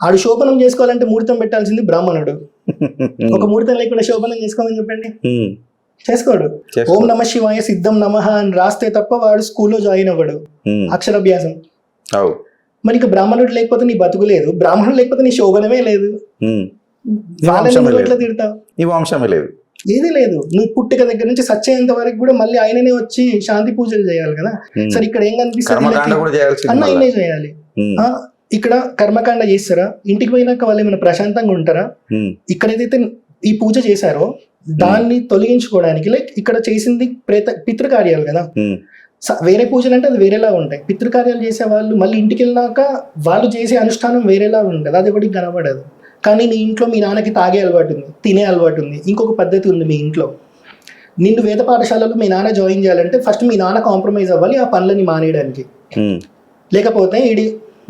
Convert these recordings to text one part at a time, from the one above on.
ఆడు శోభనం చేసుకోవాలంటే ముహూర్తం పెట్టాల్సింది బ్రాహ్మణుడు. ఒక ముహూర్తం లేకుండా శోభనం చేసుకోమని చెప్పండి, చేసుకోడు. ఓం నమ శివాయ సిద్ధం నమః అని రాస్తే తప్ప వాడు స్కూల్లో జాయిన్ అవ్వడు, అక్షరాభ్యాసం. మరి ఇక బ్రాహ్మణుడు లేకపోతే నీ బతుకు లేదు, బ్రాహ్మణుడు లేకపోతే నీ శోభనమే లేదు. వాళ్ళని ఎట్లా తిడతావు? నీ వంశమే లేదు, ఏది లేదు. నువ్వు పుట్టిక దగ్గర నుంచి సచ్చేంత వరకు కూడా మళ్ళీ ఆయననే వచ్చి శాంతి పూజలు చేయాలి కదా. సరే ఇక్కడ ఏం కనిపిస్తుంది, అన్న ఆయనే చేయాలి. ఇక్కడ కర్మకాండ చేస్తారా? ఇంటికి పోయినాక వాళ్ళు ఏమైనా ప్రశాంతంగా ఉంటారా? ఇక్కడ ఏదైతే ఈ పూజ చేశారో దాన్ని తొలగించుకోవడానికి, లైక్ ఇక్కడ చేసింది పితృకార్యాలు కదా. వేరే పూజలు అంటే అది వేరేలా ఉంటాయి. పితృకార్యాలు చేసే వాళ్ళు మళ్ళీ ఇంటికి వెళ్ళినాక వాళ్ళు చేసే అనుష్ఠానం వేరేలా ఉంటుంది, అది ఒకటి కనబడదు. కానీ నీ ఇంట్లో మీ నాన్నకి తాగే అలవాటు ఉంది, తినే అలవాటు ఉంది, ఇంకొక పద్ధతి ఉంది మీ ఇంట్లో. నిన్ను వేద పాఠశాలలో మీ నాన్న జాయిన్ చేయాలంటే ఫస్ట్ మీ నాన్న కాంప్రమైజ్ అవ్వాలి ఆ పనులని మానేయడానికి. లేకపోతే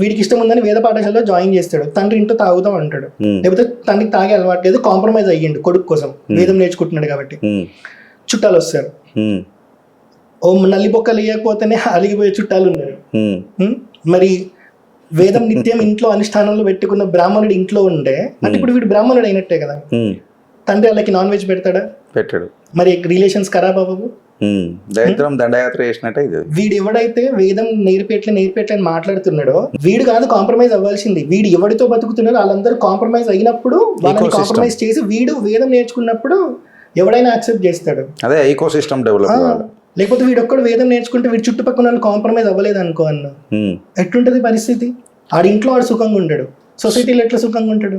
వీడికి ఇష్టం ఉందని వేద పాఠశాలలో జాయిన్ చేస్తాడు, తండ్రి ఇంట్లో తాగుతాం అంటాడు. లేకపోతే తండ్రికి తాగే అలవాటు లేదు, కాంప్రమైజ్ అయ్యిండు కొడుకు కోసం, వేదం నేర్చుకుంటున్నాడు కాబట్టి. చుట్టాలు వస్తారు, ఓ నల్లి బొక్కలు ఇవ్వకపోతేనే అలిగిపోయే చుట్టాలు ఉన్నారు. మరి వేదం నిత్యం ఇంట్లో అనుష్ఠానంలో పెట్టుకున్న బ్రాహ్మణుడు ఇంట్లో ఉండే అంటే ఇప్పుడు వీడు బ్రాహ్మణుడు అయినట్టే కదా. తండ్రి వాళ్ళకి నాన్ వెజ్ పెడతాడా? పెట్టాడు. మరి రిలేషన్స్ ఖరాబ్ అవ్వవు. దరిద్రం దండయాత్ర చేసినట్టే. వీడు ఎవడైతే వేదం నేర్పేట్లే మాట్లాడుతున్నాడో వీడు కాదు కాంప్రమైజ్ అవ్వాల్సింది. వీడు ఎవరితో బతుకుతున్నారో వాళ్ళందరూ కాంప్రమైజ్ అయినప్పుడు వాళ్ళని కాంప్రమైజ్ చేసి వీడు వేదం నేర్చుకున్నప్పుడు ఎవడైనా యాక్సెప్ట్ చేస్తాడు. అదే ఈకో సిస్టమ్ డెవలప్. లేకపోతే వీడు ఒక్కడు వేదం నేర్చుకుంటే వీడు చుట్టుపక్కల వాళ్ళు కాంప్రమైజ్ అవ్వలేదు అనుకో అన్న, ఎట్లుంటది పరిస్థితి? ఆడి ఇంట్లో ఆడు సుఖంగా ఉంటాడు, సొసైటీలో ఎట్లా సుఖంగా ఉంటాడు?